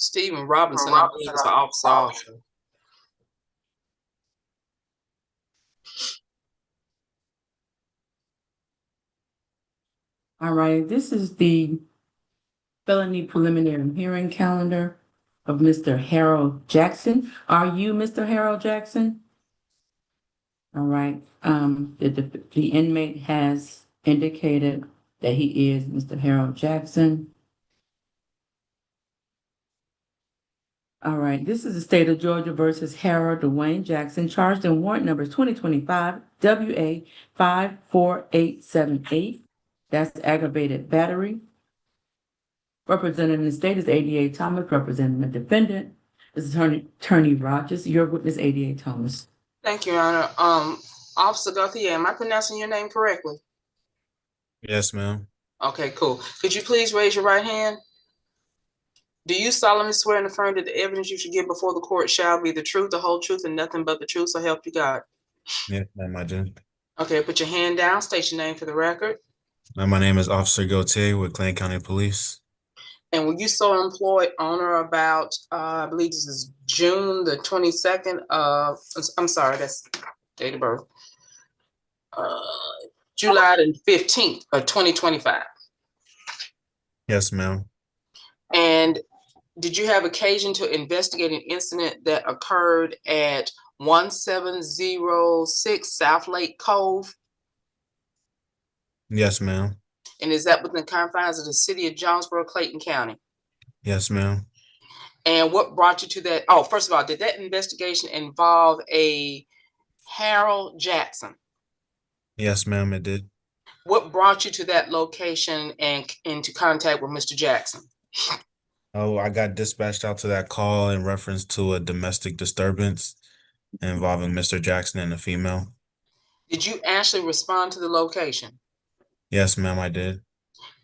Stephen Robinson, I believe, is the officer also. All right, this is the felony preliminary hearing calendar of Mr. Harold Jackson. Are you Mr. Harold Jackson? All right, the inmate has indicated that he is Mr. Harold Jackson. All right, this is the state of Georgia versus Harold Dwayne Jackson, charged in warrant number 2025 WA 54878. That's aggravated battery. Representing the state is ADA Thomas, representing the defendant is Attorney Rogers. Your witness, ADA Thomas. Thank you, Your Honor. Officer Gauthier, am I pronouncing your name correctly? Yes, ma'am. Okay, cool. Could you please raise your right hand? Do you solemnly swear and affirm that the evidence you should give before the court shall be the truth, the whole truth, and nothing but the truth, so help you God? Yes, ma'am, I do. Okay, put your hand down. State your name for the record. My name is Officer Gauthier with Clayton County Police. And were you so employed on or about, I believe this is June the 22nd of, I'm sorry, that's date of birth. July the 15th of 2025. Yes, ma'am. And did you have occasion to investigate an incident that occurred at 1706 South Lake Cove? Yes, ma'am. And is that within the confines of the city of Jonesboro, Clayton County? Yes, ma'am. And what brought you to that? Oh, first of all, did that investigation involve a Harold Jackson? Yes, ma'am, it did. What brought you to that location and into contact with Mr. Jackson? Oh, I got dispatched out to that call in reference to a domestic disturbance involving Mr. Jackson and a female. Did you actually respond to the location? Yes, ma'am, I did.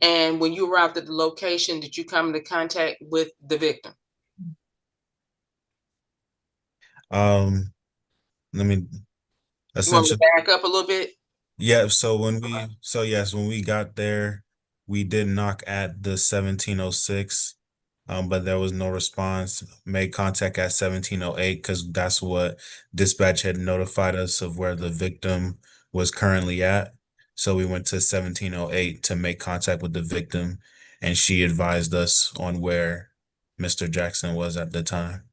And when you arrived at the location, did you come into contact with the victim? Let me You want me to essentially, back up a little bit? yeah, yes, when we got there, we did knock at the 1706, but there was no response. Made contact at 1708 because that's what dispatch had notified us of where the victim was currently at. So we went to 1708 to make contact with the victim, and she advised us on where Mr. Jackson was at the time.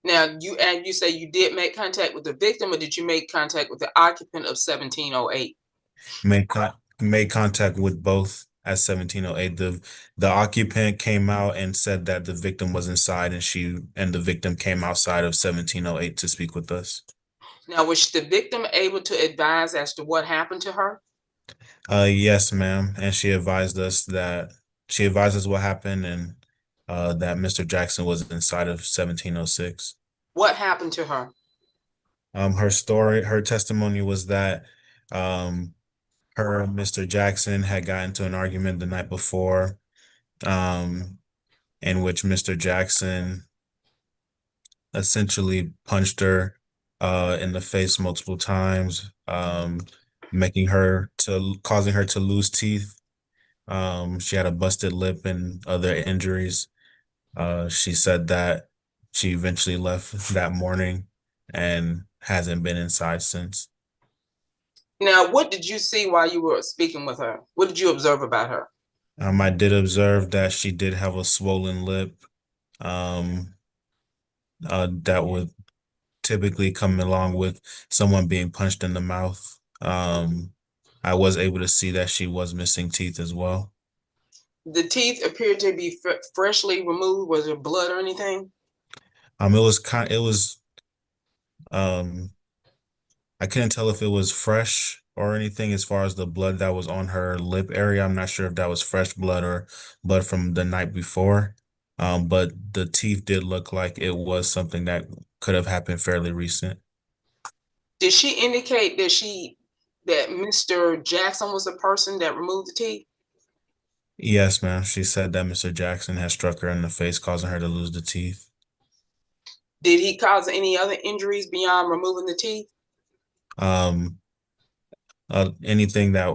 Now, you say you did make contact with the victim, or did you make contact with the occupant of 1708? Made contact with both at 1708. The occupant came out and said that the victim was inside, and the victim came outside of 1708 to speak with us. Now, was the victim able to advise as to what happened to her? Yes, ma'am. And she advised us what happened, and that Mr. Jackson was inside of 1706. What happened to her? Her testimony was that her and Mr. Jackson had gotten into an argument the night before, in which Mr. Jackson essentially punched her in the face multiple times, causing her to lose teeth. She had a busted lip and other injuries. She said that she eventually left that morning and hasn't been inside since. Now, what did you see while you were speaking with her? What did you observe about her? I did observe that she did have a swollen lip, that would typically come along with someone being punched in the mouth. I was able to see that she was missing teeth as well. The teeth appeared to be freshly removed. Was there blood or anything? I couldn't tell if it was fresh or anything as far as the blood that was on her lip area. I'm not sure if that was fresh blood or blood from the night before. But the teeth did look like it was something that could have happened fairly recent. Did she indicate that Mr. Jackson was the person that removed the teeth? Yes, ma'am. She said that Mr. Jackson had struck her in the face, causing her to lose the teeth. Did he cause any other injuries beyond removing the teeth? Um, Anything that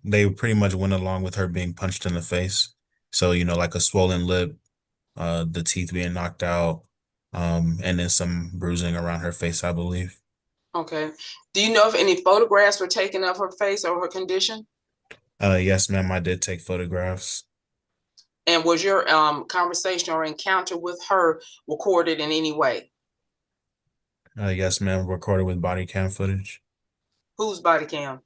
they pretty much went along with her being punched in the face. So, like a swollen lip, the teeth being knocked out, and then some bruising around her face, I believe. Okay. Do you know if any photographs were taken of her face or her condition? Yes, ma'am, I did take photographs. And was your conversation or encounter with her recorded in any way? Yes, ma'am, recorded with body cam footage. Whose body cam?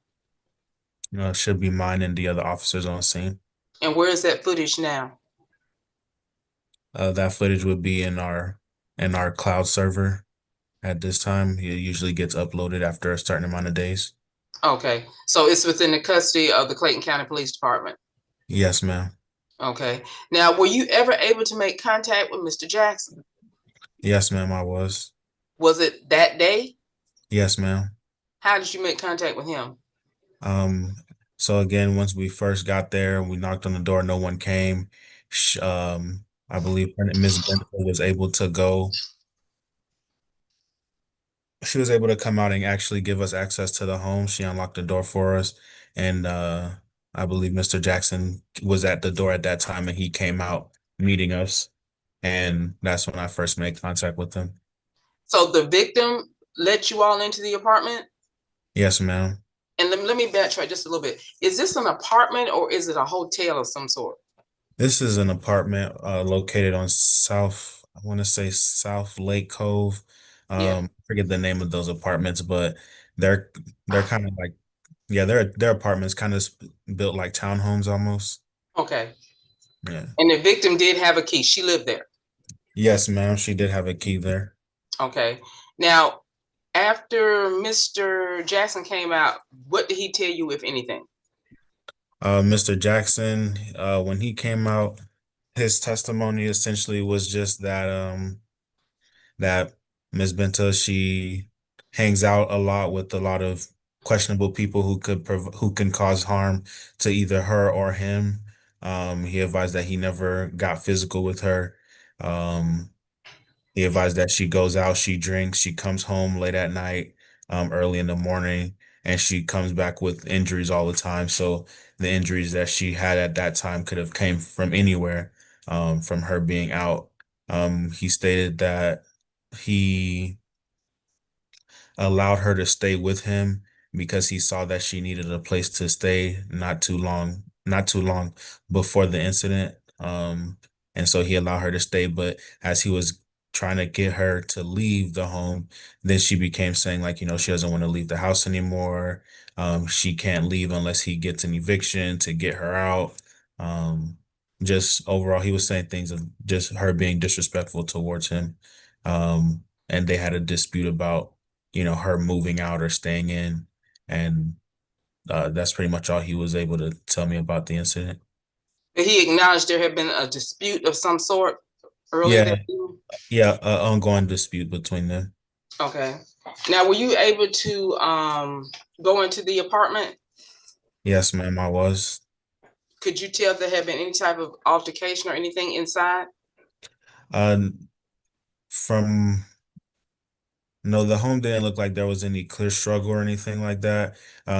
It should be mine and the other officers on scene. And where is that footage now? That footage would be in our cloud server at this time. It usually gets uploaded after a certain amount of days. Okay. So it's within the custody of the Clayton County Police Department. Yes, ma'am. Okay. Now, were you ever able to make contact with Mr. Jackson? Yes, ma'am, I was. Was it that day? Yes, ma'am. How did you make contact with him? Um, so again, once we first got there, we knocked on the door, no one came. I believe Ms. Bento was able to go. She was able to come out and actually give us access to the home. She unlocked the door for us. And I believe Mr. Jackson was at the door at that time and he came out meeting us. And that's when I first made contact with him. So the victim let you all into the apartment? Yes, ma'am. And let me backtrack just a little bit. Is this an apartment or is it a hotel of some sort? This is an apartment located on I want to say South Lake Cove. Yeah. Forget the name of those apartments, but they're they're kind of like, yeah, they're apartments kind of built like townhomes almost. Okay. Yeah. And the victim did have a key. She lived there. Yes, ma'am. She did have a key there. Okay. Now, after Mr. Jackson came out, what did he tell you, if anything? Mr. Jackson, when he came out, his testimony essentially was just that Ms. Benta, she hangs out a lot with a lot of questionable people who can cause harm to either her or him. He advised that he never got physical with her. Um, he advised that she goes out, she drinks, she comes home late at night, early in the morning, and she comes back with injuries all the time. So the injuries that she had at that time could have came from anywhere, from her being out. He stated that he allowed her to stay with him because he saw that she needed a place to stay not too long before the incident. And so he allowed her to stay, but as he was trying to get her to leave the home, then she became saying like, she doesn't want to leave the house anymore. She can't leave unless he gets an eviction to get her out. Um, just overall, he was saying things of just her being disrespectful towards him. And they had a dispute about her moving out or staying in. And that's pretty much all he was able to tell me about the incident. He acknowledged there had been a dispute of some sort earlier Yeah, that evening? yeah, ongoing dispute between them. Okay. Now, were you able to go into the apartment? Yes, ma'am, I was. Could you tell if there had been any type of altercation or anything inside? Uh, from No, the home didn't look like there was any clear struggle or anything like that.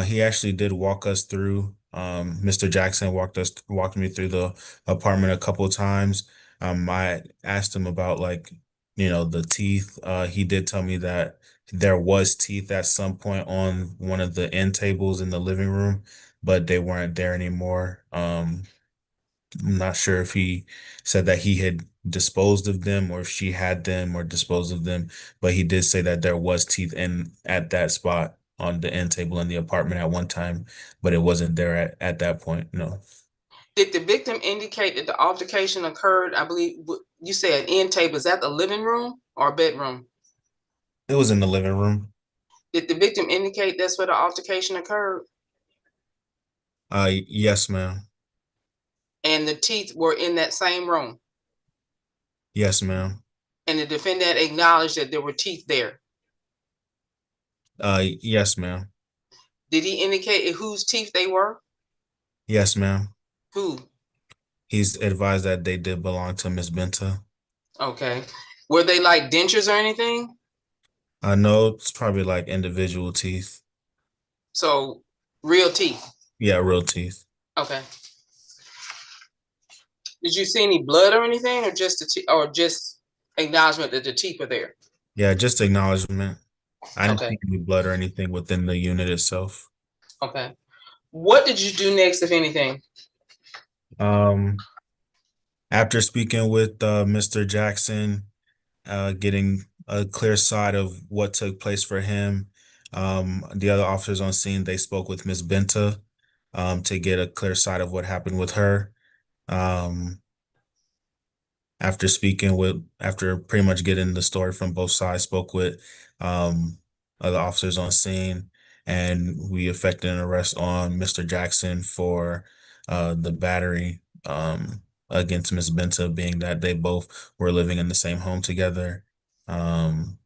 He actually did walk us through. Mr. Jackson walked me through the apartment a couple of times. I asked him about like, the teeth. He did tell me that there was teeth at some point on one of the end tables in the living room, but they weren't there anymore. I'm not sure if he said that he had disposed of them or if she had them or disposed of them, but he did say that there was teeth in at that spot on the end table in the apartment at one time, but it wasn't there at that point. No. Did the victim indicate that the altercation occurred? I believe you said end table. Is that the living room or bedroom? It was in the living room. Did the victim indicate that's where the altercation occurred? Yes, ma'am. And the teeth were in that same room? Yes, ma'am. And the defendant acknowledged that there were teeth there? Yes, ma'am. Did he indicate whose teeth they were? Yes, ma'am. Who? He's advised that they did belong to Miss Benta. Okay. Were they like dentures or anything? I know it's probably like individual teeth. So real teeth? Yeah, real teeth. Okay. Did you see any blood or anything, or just acknowledgement that the teeth are there? Yeah, just acknowledgement. I didn't Okay. see any blood or anything within the unit itself. Okay. What did you do next, if anything? Um, after speaking with Mr. Jackson, getting a clear side of what took place for him, the other officers on scene, they spoke with Miss Benta to get a clear side of what happened with her. Um, after pretty much getting the story from both sides, spoke with um, other officers on scene, and we effected an arrest on Mr. Jackson for the battery against Miss Benta, being that they both were living in the same home together. Um,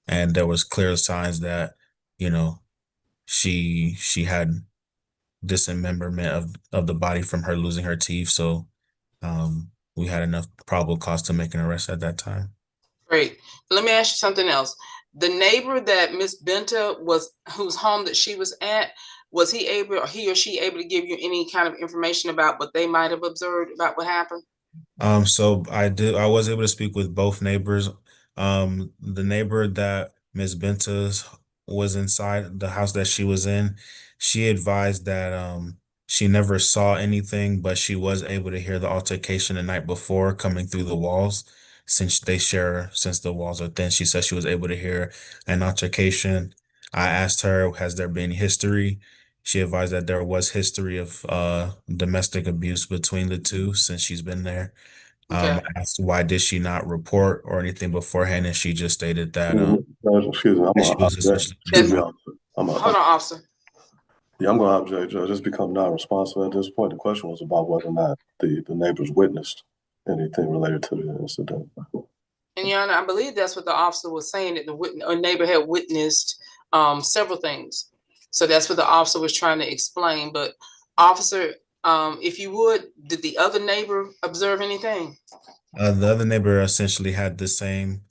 and there was clear signs that, you know, she had dismemberment of the body from her losing her teeth. So we had enough probable cause to make an arrest at that time. Great. Let me ask you something else. The neighbor that Miss Benta whose home that she was at, was he or she able to give you any kind of information about what they might have observed about what happened? So I was able to speak with both neighbors. The neighbor that Miss Benta's was inside the house that she was in, she advised that she never saw anything, but she was able to hear the altercation the night before coming through the walls. Since the walls are thin, she said she was able to hear an altercation. I asked her, has there been history? She advised that there was history of domestic abuse between the two since she's been there. Okay. I asked why did she not report or anything beforehand, and she just stated that Excuse me, she was essentially excuse me, officer. Hold on, officer. Yeah, I'm gonna object, Judge. It's become non-responsive at this point. The question was about whether or not the neighbors witnessed anything related to the incident. And Your Honor, I believe that's what the officer was saying, that a neighbor had witnessed several things. So that's what the officer was trying to explain. But officer, if you would, did the other neighbor observe anything? the other neighbor essentially had the same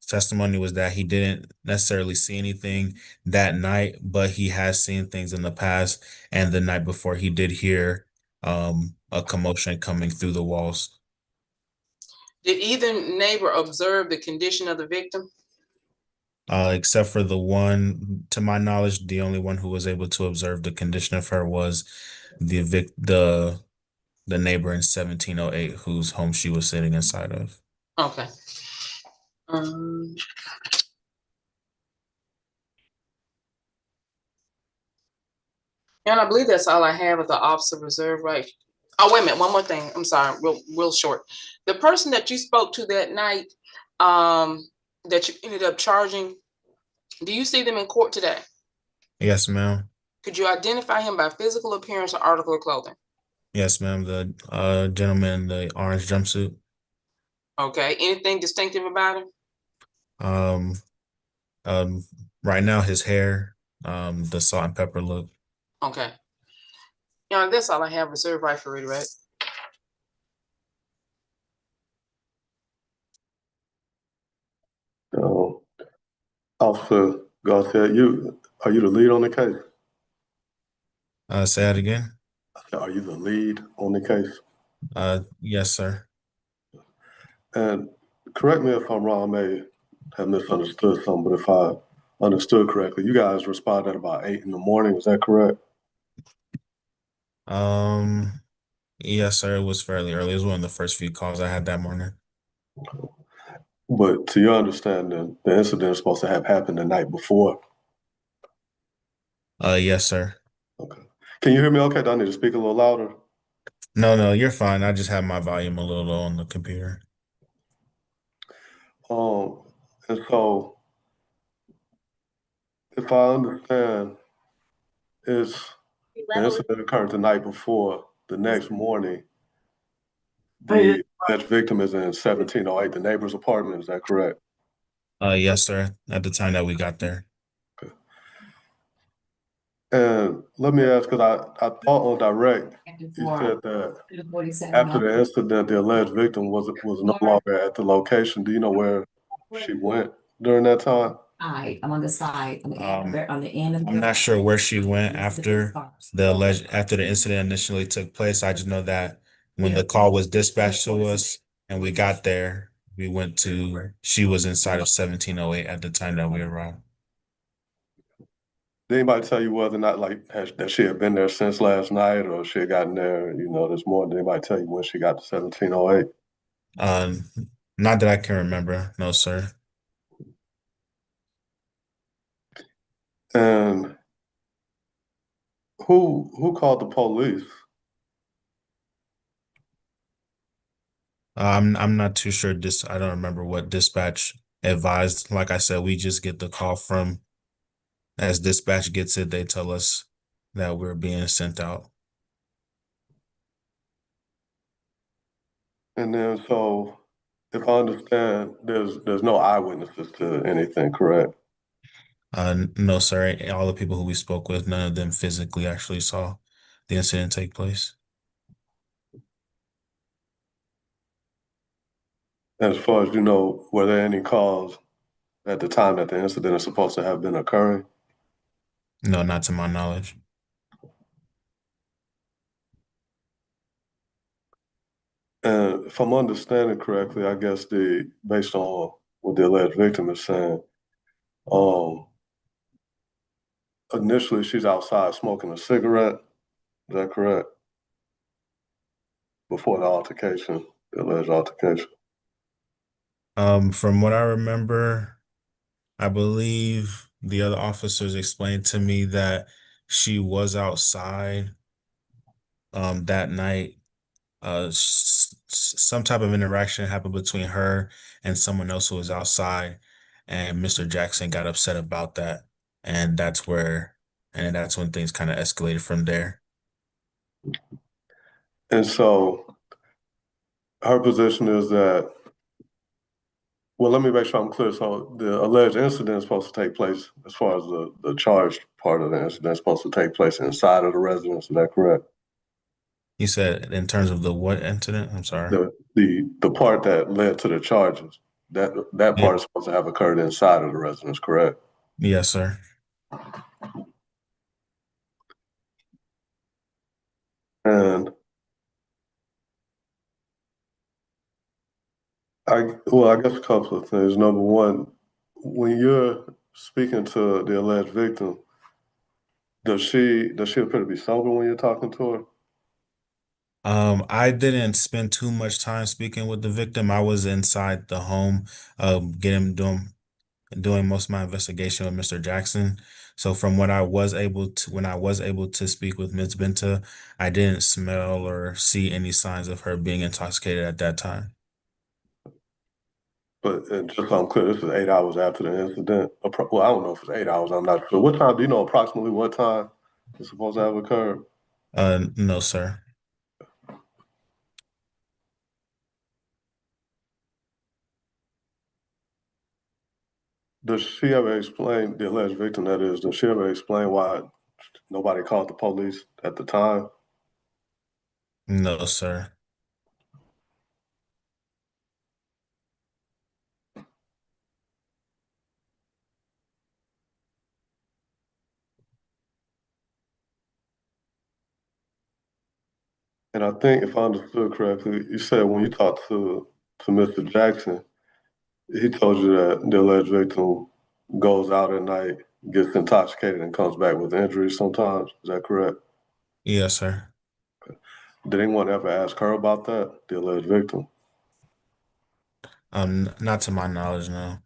testimony, was that he didn't necessarily see anything that night, but he has seen things in the past, and the night before he did hear a commotion coming through the walls. Did either neighbor observe the condition of the victim? Except for the one, to my knowledge, the only one who was able to observe the condition of her was the neighbor in 1708 whose home she was sitting inside of. Okay. And I believe that's all I have with the officer reserve right. Oh, wait a minute, one more thing. I'm sorry, real short. The person that you spoke to that night, that you ended up charging, do you see them in court today? Yes, ma'am. Could you identify him by physical appearance or article of clothing? Yes, ma'am. The gentleman in the orange jumpsuit. Okay, anything distinctive about him? Um, right now his hair, the salt and pepper look. Okay. That's all I have reserved right for redirect. Officer Garcia, are you the lead on the case? Say that again. Are you the lead on the case? Yes, sir. And correct me if I'm wrong, I may have misunderstood something, but if I understood correctly, you guys responded at about 8 in the morning, is that correct? Yes, sir. It was fairly early. It was one of the first few calls I had that morning. But to your understanding, the incident is supposed to have happened the night before? Yes, sir. Okay. Can you hear me okay? Do I need to speak a little louder? No, you're fine. I just have my volume a little low on the computer. And so if I understand, the incident occurred the night before. The next morning, the alleged victim is in 1708, the neighbor's apartment. Is that correct? Yes, sir. At the time that we got there. Okay. And let me ask, because I thought on direct, you said that after the incident, the alleged victim was no longer at the location. Do you know where she went during that time? I'm on the side, on the end of. I'm not sure where she went after the incident initially took place. I just know that when the call was dispatched to us and we got there, we went to, she was inside of 1708 at the time that we arrived. Did anybody tell you whether or not that she had been there since last night or she had gotten there, this morning? Did anybody tell you when she got to 1708? Um, Not that I can remember, no, sir. And who called the police? I'm not too sure. I don't remember what dispatch advised. Like I said, we just get the call from, as dispatch gets it, they tell us that we're being sent out. And then so if I understand, there's no eyewitnesses to anything, correct? No, sir. All the people who we spoke with, none of them physically actually saw the incident take place. As far as you know, were there any calls at the time that the incident is supposed to have been occurring? No, not to my knowledge. And if I'm understanding correctly, I guess based on what the alleged victim is saying, um, initially she's outside smoking a cigarette. Is that correct? Before the altercation, the alleged altercation. From what I remember, I believe the other officers explained to me that she was outside that night. Some type of interaction happened between her and someone else who was outside, and Mr. Jackson got upset about that, and that's when things kind of escalated from there. And so her position is that, well, let me make sure I'm clear. So the alleged incident is supposed to take place, as far as the charged part of the incident, is supposed to take place inside of the residence. Is that correct? You said in terms of the what incident? I'm sorry. The part that led to the charges, that Yeah. part is supposed to have occurred inside of the residence, correct? Yes, sir. And I guess a couple of things. Number one, when you're speaking to the alleged victim, does she appear to be sober when you're talking to her? I didn't spend too much time speaking with the victim. I was inside the home, getting doing most of my investigation with Mr. Jackson. So from what I was able to, when I was able to speak with Ms. Benta, I didn't smell or see any signs of her being intoxicated at that time. But just so I'm clear, this is 8 hours after the incident. Well, I don't know if it's 8 hours. I'm not sure. What time? Do you know approximately what time it's supposed to have occurred? No, sir. Does she ever explain, the alleged victim that is, does she ever explain why nobody called the police at the time? No, sir. And I think if I understood correctly, you said when you talked to Mr. Jackson, he told you that the alleged victim goes out at night, gets intoxicated, and comes back with injuries sometimes. Is that correct? Yes, sir. Did anyone ever ask her about that, the alleged victim? Not to my knowledge, no.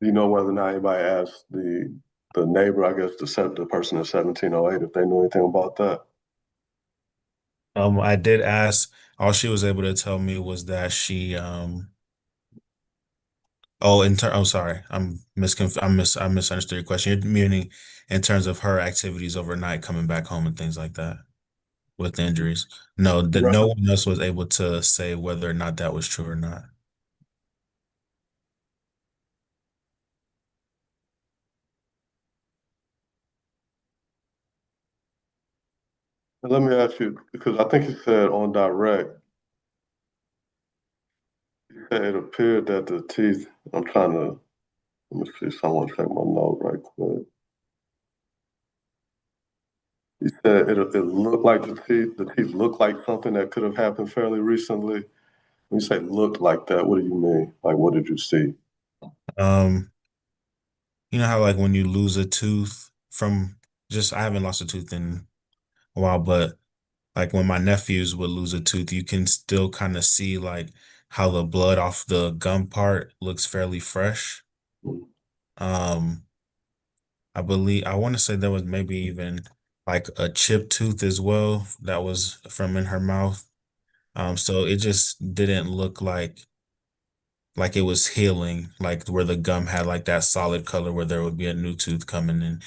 Do you know whether or not anybody asked the neighbor, I guess the person in 1708, if they knew anything about that? I did ask. All she was able to tell me was that oh, I'm sorry. I misunderstood your question. You're meaning in terms of her activities overnight, coming back home and things like that with injuries. No, that Right. no one else was able to say whether or not that was true or not. And let me ask you, because I think you said on direct, you said it appeared that the teeth, I'm trying to Let me see, someone check my note right quick. You said it looked like the teeth looked like something that could have happened fairly recently. When you say looked like that, what do you mean? Like, what did you see? Um, you know how like when you lose a tooth from just I haven't lost a tooth in a while, but like when my nephews would lose a tooth, you can still kind of see like how the blood off the gum part looks fairly fresh. Mm. Um, I want to say there was maybe even like a chipped tooth as well that was from in her mouth. So it just didn't look like it was healing, like where the gum had like that solid color where there would be a new tooth coming in,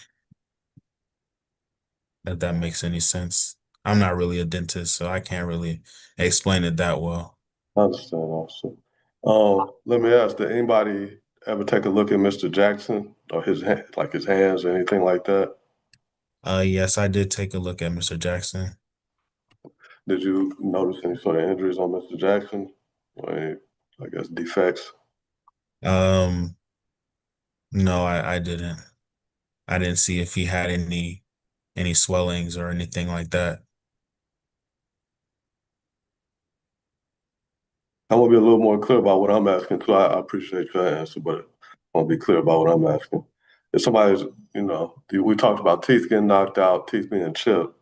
if that makes any sense. I'm not really a dentist, so I can't really explain it that well. I understand also. Let me ask, did anybody ever take a look at Mr. Jackson or like his hands or anything like that? Yes, I did take a look at Mr. Jackson. Did you notice any sort of injuries on Mr. Jackson? Or any, I guess, defects? Um, no, I didn't. I didn't see if he had any swellings or anything like that. I want to be a little more clear about what I'm asking too. I appreciate your answer, but I want to be clear about what I'm asking. If somebody's, we talked about teeth getting knocked out, teeth being chipped.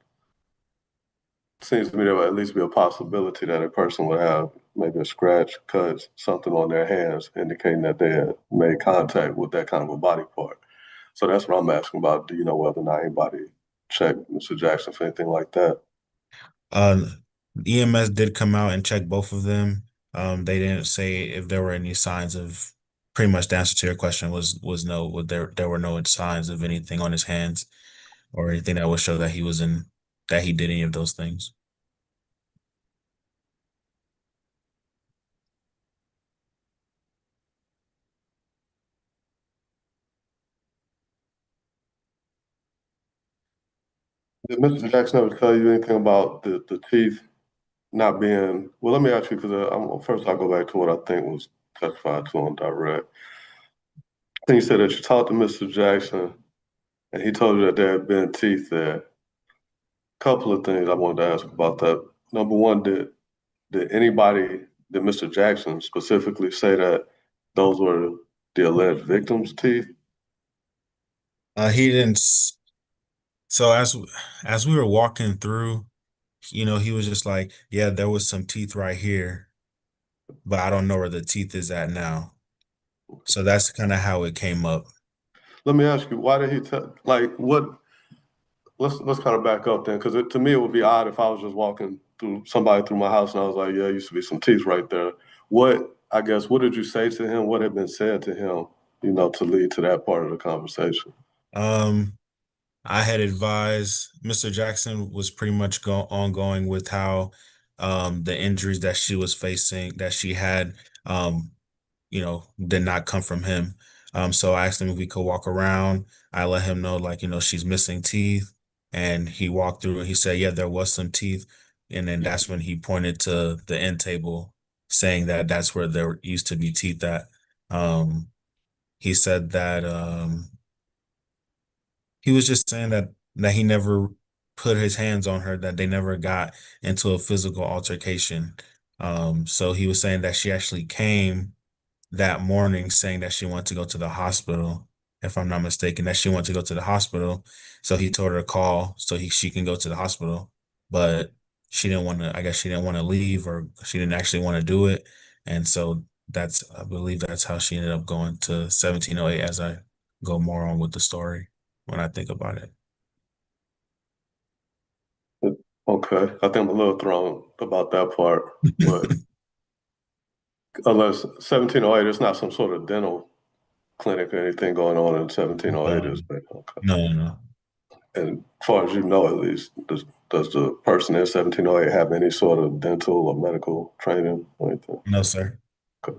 Seems to me there would at least be a possibility that a person would have maybe a scratch, cut, something on their hands, indicating that they had made contact with that kind of a body part. So that's what I'm asking about. Do you know whether or not anybody checked Mr. Jackson for anything like that? Uh, EMS did come out and check both of them. They didn't say if there were any signs of. Pretty much the answer to your question was no. There were no signs of anything on his hands or anything that would show that that he did any of those things. Did Mr. Jackson ever tell you anything about the teeth not being, well, let me ask you, because first I'll go back to what I think was testified to on direct. I think you said that you talked to Mr. Jackson and he told you that there had been teeth there. Couple of things I wanted to ask about that. Number one, did Mr. Jackson specifically say that those were the alleged victim's teeth? He didn't. So as we were walking through, he was just like, "Yeah, there was some teeth right here, but I don't know where the teeth is at now." So that's kind of how it came up. Let me ask you, why did he tell, like, what, let's kind of back up then, because to me, it would be odd if I was just walking somebody through my house and I was like, yeah, there used to be some teeth right there. What did you say to him? What had been said to him, to lead to that part of the conversation? Um, I had advised Mr. Jackson was pretty much ongoing with how the injuries that she was facing, that she had, um, did not come from him. So I asked him if we could walk around. I let him know, like, she's missing teeth. And he walked through and he said, yeah, there was some teeth. And then that's when he pointed to the end table, saying that that's where there used to be teeth at. Um, he said that he was just saying that he never put his hands on her, that they never got into a physical altercation. So he was saying that she actually came that morning saying that she wanted to go to the hospital, if I'm not mistaken, that she wanted to go to the hospital. So he told her to call so she can go to the hospital. But she didn't want to, I guess she didn't want to leave, or she didn't actually want to do it. And so I believe that's how she ended up going to 1708 as I go more on with the story when I think about it. Okay, I think I'm a little thrown about that part, but unless 1708, it's not some sort of dental clinic or anything going on in 1708, is Um, there? Okay. no, no, And as far as you know, at least, does the person in 1708 have any sort of dental or medical training or anything? no, sir. Okay.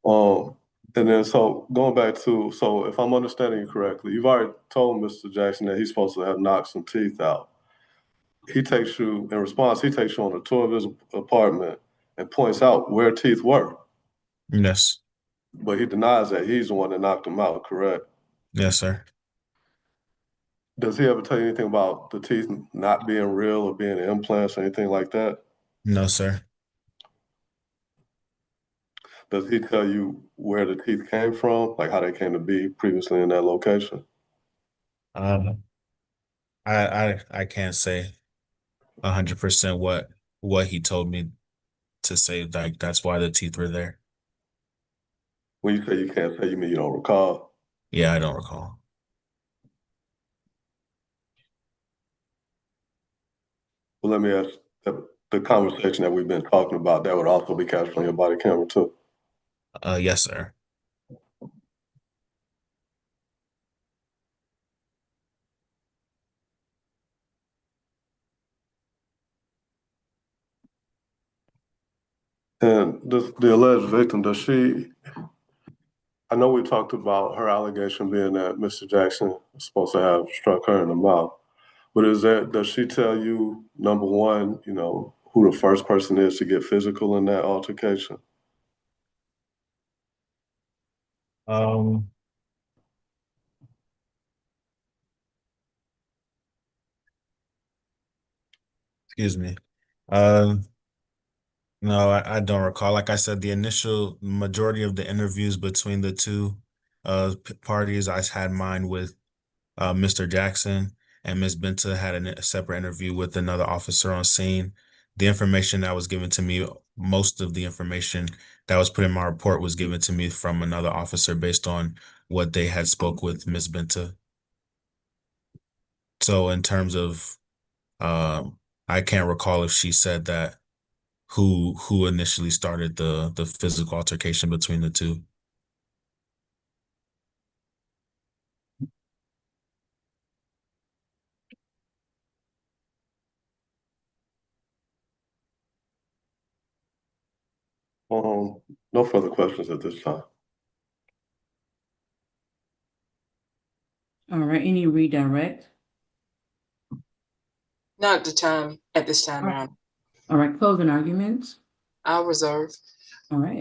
Um, and then so going back to, so if I'm understanding you correctly, you've already told Mr. Jackson that he's supposed to have knocked some teeth out. In response, he takes you on a tour of his apartment and points out where teeth were. Yes. But he denies that he's the one that knocked him out, correct? Yes, sir. Does he ever tell you anything about the teeth not being real or being implants or anything like that? No, sir. Does he tell you where the teeth came from, like how they came to be previously in that location? Um, I can't say 100% what he told me to say, like that's why the teeth were there. When you say you can't say, you mean you don't recall? Yeah, I don't recall. Well, let me ask, the conversation that we've been talking about, that would also be captured on your body camera too. Yes, sir. And the alleged victim, I know we talked about her allegation being that Mr. Jackson was supposed to have struck her in the mouth, but does she tell you, number one, who the first person is to get physical in that altercation? Um, Excuse me. Uh, no, I don't recall. Like I said, the initial majority of the interviews between the two parties, I had mine with Mr. Jackson, and Ms. Benta had a separate interview with another officer on scene. The information that was given to me, most of the information that was put in my report was given to me from another officer based on what they had spoke with Ms. Benta. So in terms of, I can't recall if she said that who initially started the physical altercation between the two. No further questions at this time. All right, any redirect? Not at this time, Your Honor. All right, closing arguments. I'll reserve. All right,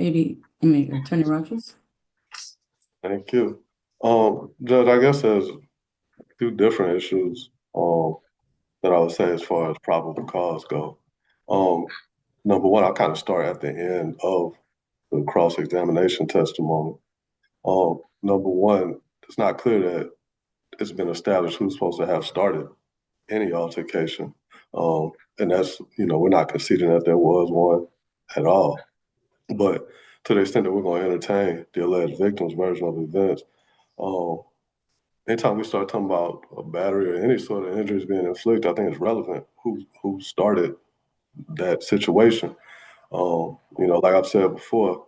Attorney Rogers. Thank you. Judge, I guess there's two different issues that I would say as far as probable cause go. Number one, I'll kind of start at the end of the cross-examination testimony. Number one, it's not clear that it's been established who's supposed to have started any altercation. And that's, we're not conceding that there was one at all. But to the extent that we're going to entertain the alleged victim's version of events, anytime we start talking about a battery or any sort of injuries being inflicted, I think it's relevant who started that situation. Like I've said before,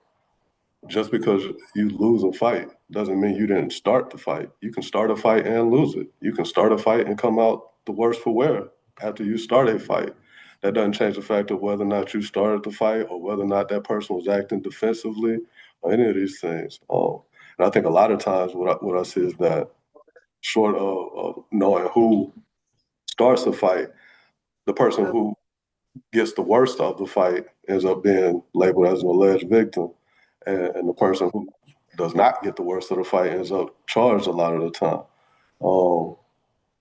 just because you lose a fight doesn't mean you didn't start the fight. You can start a fight and lose it. You can start a fight and come out the worse for wear after you start a fight. That doesn't change the fact of whether or not you started the fight or whether or not that person was acting defensively or any of these things. And I think a lot of times what I see is that short of knowing who starts the fight, the person who gets the worst of the fight ends up being labeled as an alleged victim, and the person who does not get the worst of the fight ends up charged a lot of the time.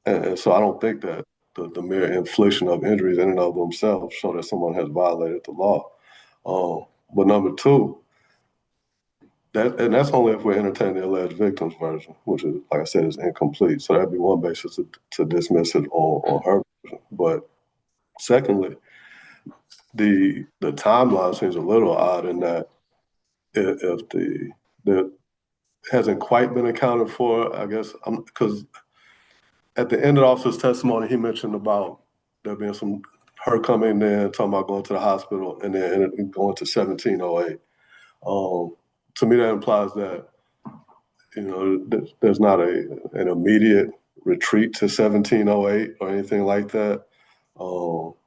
And so I don't think that the mere infliction of injuries in and of themselves show that someone has violated the law. But number two, that's only if we're entertaining the alleged victim's version, which is, like I said, is incomplete. So that'd be one basis to dismiss it on her version. But secondly, the timeline seems a little odd in that if the hasn't quite been accounted for, I guess, because at the end of the officer's testimony, he mentioned about there being her coming in, talking about going to the hospital, and then going to 1708. To me, that implies that there's not an immediate retreat to 1708 or anything like that. So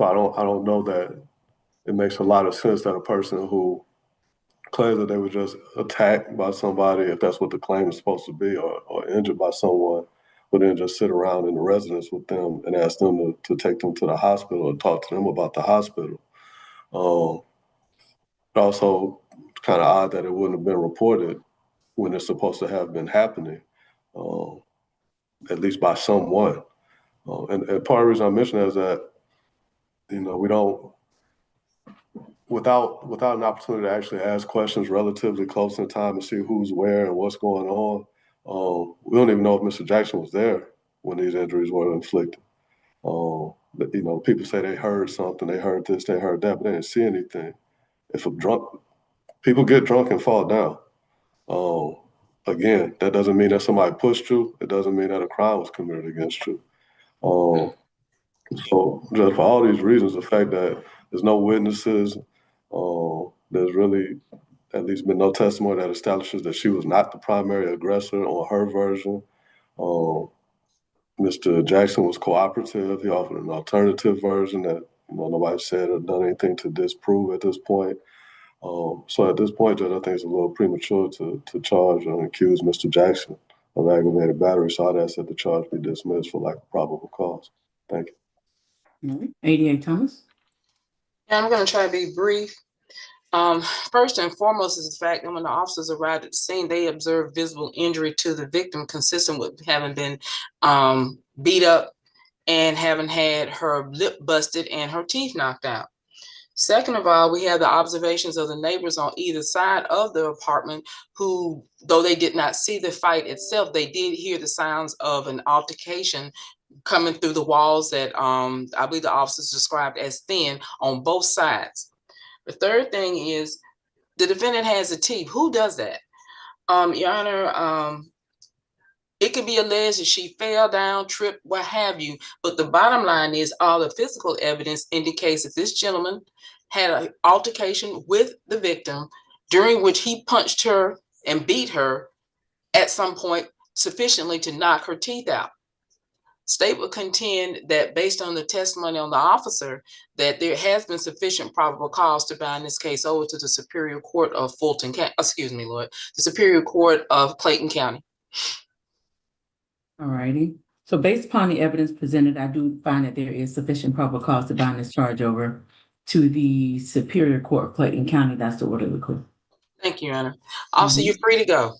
I don't know that it makes a lot of sense that a person who claims that they were just attacked by somebody, if that's what the claim is supposed to be, or injured by someone, would then just sit around in the residence with them and ask them to take them to the hospital or talk to them about the hospital. Also, kind of odd that it wouldn't have been reported when it's supposed to have been happening, at least by someone. And part of the reason I mention that is that, we don't, without an opportunity to actually ask questions relatively close in time to see who's where and what's going on, we don't even know if Mr. Jackson was there when these injuries were inflicted. People say they heard something, they heard this, they heard that, but they didn't see anything. If people get drunk and fall down. Again, that doesn't mean that somebody pushed you. It doesn't mean that a crime was committed against you. So just for all these reasons, the fact that there's no witnesses, there's really at least been no testimony that establishes that she was not the primary aggressor on her version. Mr. Jackson was cooperative. He offered an alternative version that nobody said or done anything to disprove at this point. So at this point, Judge, I think it's a little premature to charge and accuse Mr. Jackson of aggravated battery. So I'd ask that the charge be dismissed for lack of probable cause. Thank you. All right. ADA Thomas. Yeah, I'm going to try to be brief. First and foremost is the fact that when the officers arrived at the scene, they observed visible injury to the victim consistent with having been beat up and having had her lip busted and her teeth knocked out. Second of all, we have the observations of the neighbors on either side of the apartment who, though they did not see the fight itself, they did hear the sounds of an altercation coming through the walls that I believe the officers described as thin on both sides. The third thing is the defendant has a teeth. Who does that? Your Honor, it could be alleged that she fell down, tripped, what have you. But the bottom line is all the physical evidence indicates that this gentleman had an altercation with the victim during which he punched her and beat her at some point sufficiently to knock her teeth out. State would contend that based on the testimony on the officer, that there has been sufficient probable cause to bind this case over to the Superior Court of Fulton County, the Superior Court of Clayton County. All righty. So based upon the evidence presented, I do find that there is sufficient probable cause to bind this charge over to the Superior Court of Clayton County. That's the order of the court. Thank you, Your Honor. Officer, you're free to go.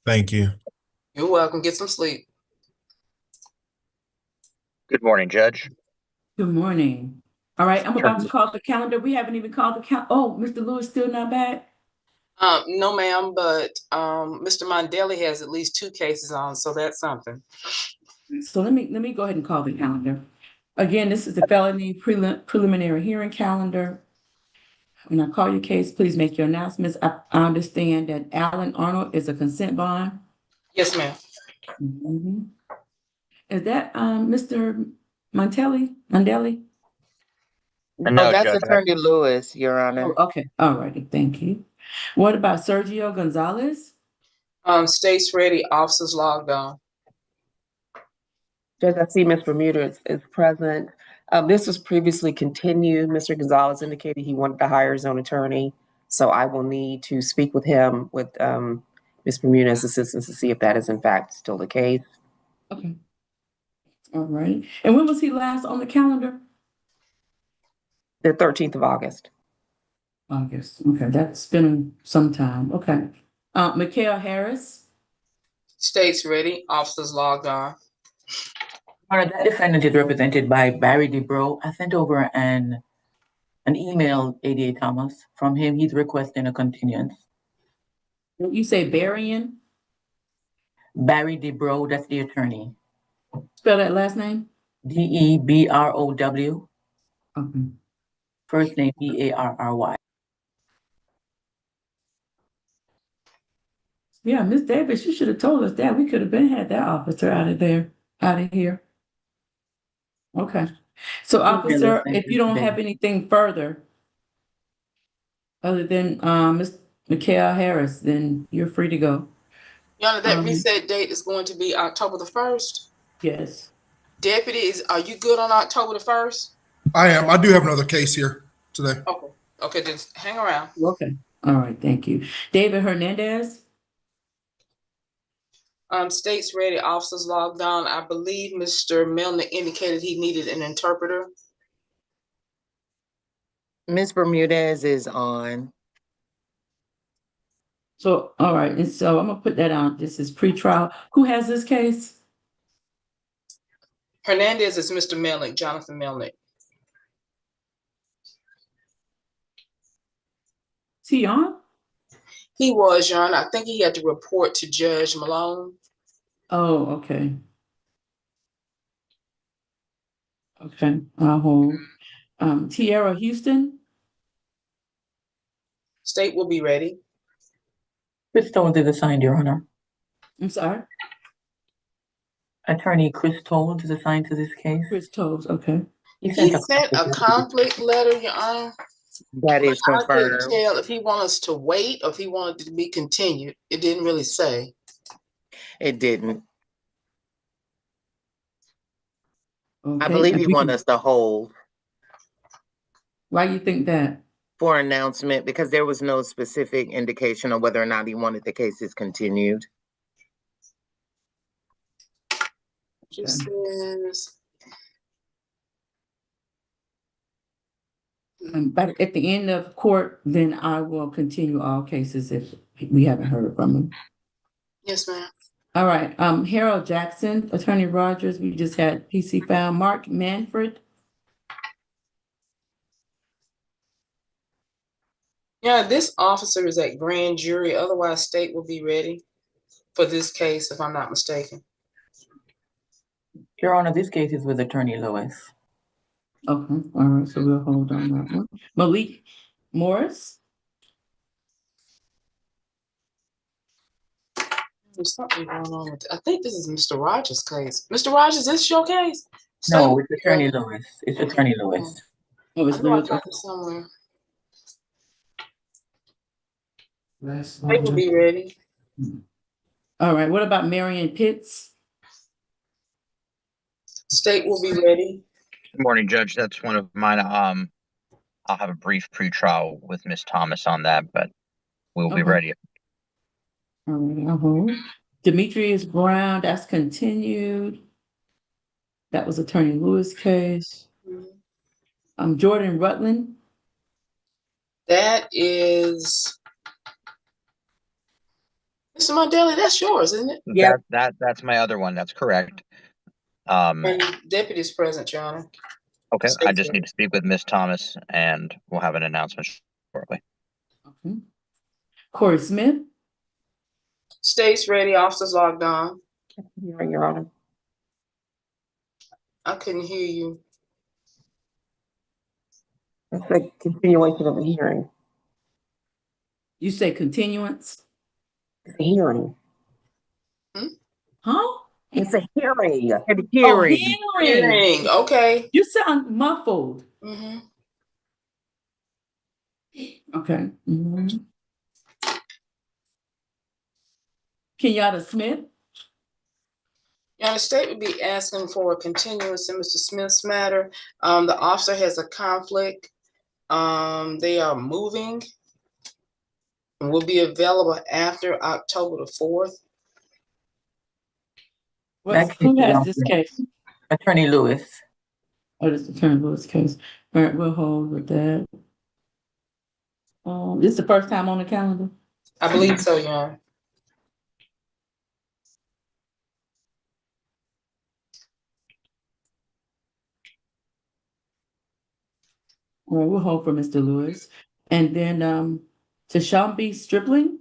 Thank you. You're welcome. Get some sleep. Good morning, Judge. Good morning. All right, I'm about to call the calendar. We haven't even called the calendar. Oh, Mr. Lewis still not back? No, ma'am, but Mr. Mondelli has at least 2 cases on, so that's something. So let me go ahead and call the calendar. Again, this is the felony preliminary hearing calendar. When I call your case, please make your announcements. I understand that Alan Arnold is a consent bond. Yes, ma'am. Mm-hmm. Is that Mr. Mondelli? No, that's Judge. Attorney Lewis, Your Honor. Oh, okay. All righty. Thank you. What about Sergio Gonzalez? State's ready. Officers logged on. Judge, I see Ms. Bermuda is present. This was previously continued. Mr. Gonzalez indicated he wanted to hire his own attorney, so I will need to speak with him with Ms. Bermuda's assistance to see if that is in fact still the case. Okay. All right. And when was he last on the calendar? The 13th of August. August. Okay, that's been some time. Okay. Mikhail Harris. State's ready. Officers logged on. All right, that defendant is represented by Barry DeBro. I sent over an email, ADA Thomas, from him. He's requesting a continuance. You say Barian? Barry DeBro, that's the attorney. Spell that last name? DeBrow. Okay. First name Barry. Yeah, Miss Davis, you should have told us that. We could have been had that officer out of here. Okay. So, officer, if you don't have anything further other than Ms. Mikhail Harris, then you're free to go. Your Honor, that reset date is going to be October the 1st. Yes. Deputies, are you good on October the 1st? I am. I do have another case here today. Okay. Okay, just hang around. Okay. All right. Thank you. David Hernandez. State's ready. Officers logged on. I believe Mr. Milner indicated he needed an interpreter. Ms. Bermudez is on. So, all right, and so I'm gonna put that on. This is pretrial. Who has this case? Hernandez is Mr. Melnick, Jonathan Melnick. Is he on? He was, Your Honor. I think he had to report to Judge Malone. Oh, okay. Okay, I'll hold. Tierra Houston, State will be ready. Chris Toles is assigned, Your Honor. I'm sorry, Attorney Chris Toles is assigned to this case. Chris Toves, okay. He He sent sent a conflict letter, Your Honor. That is I couldn't confirmed. tell if he wanted us to wait or if he wanted it to be continued. It didn't really say. It didn't. I Okay, believe and he we wanted can- us to hold Why you think that? for announcement because there was no specific indication of whether or not he wanted the cases continued. Just says, But at the end of court, then I will continue all cases if we haven't heard from him. yes, ma'am. All right, Harold Jackson, Attorney Rogers, we just had PC found. Mark Manfred, Yeah, this officer is at grand jury. Otherwise, state will be ready for this case, if I'm not mistaken. Your Honor, this case is with Attorney Lewis. okay, all right, so we'll hold on that one. Malik Morris, There's something going on with, I think this is Mr. Rogers' case. Mr. Rogers, this is your case? No, State- it's Attorney Lewis. It's Attorney Lewis. oh, I it's know I Lewis. got it somewhere. Last State will one. be ready. All right, what about Marion Pitts? State will be ready. Good morning, Judge. That's one of mine. I'll have a brief pretrial with Ms. Thomas on that, but we'll be Okay. ready. All right, I'll hold. Demetrius Brown, that's continued. That was Attorney Lewis' case. Jordan Rutland, That is Mr. Mondale, that's yours, isn't it? Yep. That's my other one. That's correct. And deputy's present, Your Honor. Okay, I State's just ready. need to speak with Ms. Thomas and we'll have an announcement shortly. okay. Corey Smith, State's ready, officers logged on. Hearing, Your Honor. I couldn't hear you. It's a continuation of the hearing. you say continuance? It's a hearing. Huh? It's a hearing. At the Oh, hearing. hearing. Hearing, okay. You sound muffled. Mhm. Okay. Mhm. Kenyatta Smith, Your Honor, state would be asking for a continuance in Mr. Smith's matter. The officer has a conflict. They are moving and will be available after October the 4th. who has this case? Attorney Lewis. Oh, this is Attorney Lewis' case. All right, we'll hold with that. This is the first time on the calendar? I believe so, Your Honor. All right, we'll hold for Mr. Lewis. And then, Tashambi Stripling,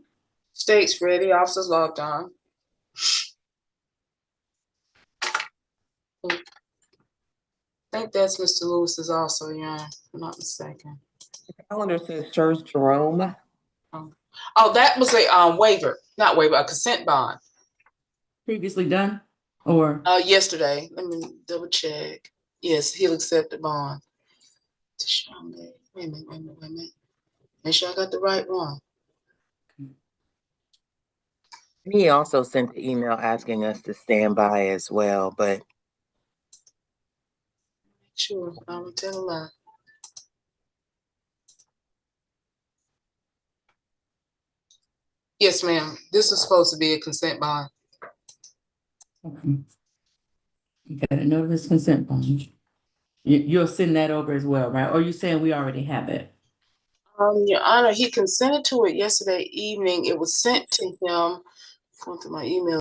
State's ready, officers logged on. I think that's Mr. Lewis's also, Your Honor, if I'm not mistaken. Calendar says Serge Jerome. Oh, that was a waiver, not waiver, a consent bond. previously done, or? Yesterday, let me double check. Yes, he'll accept the bond. Tashambi. Wait a minute. Make sure I got the right one. He also sent the email asking us to stand by as well, but Sure, I will tell a lie. Yes, ma'am. This is supposed to be a consent bond. Okay. You got a notice consent bond. You'll send that over as well, right? Or you saying we already have it? Your Honor, he consented to it yesterday evening. It was sent to him, going through my email.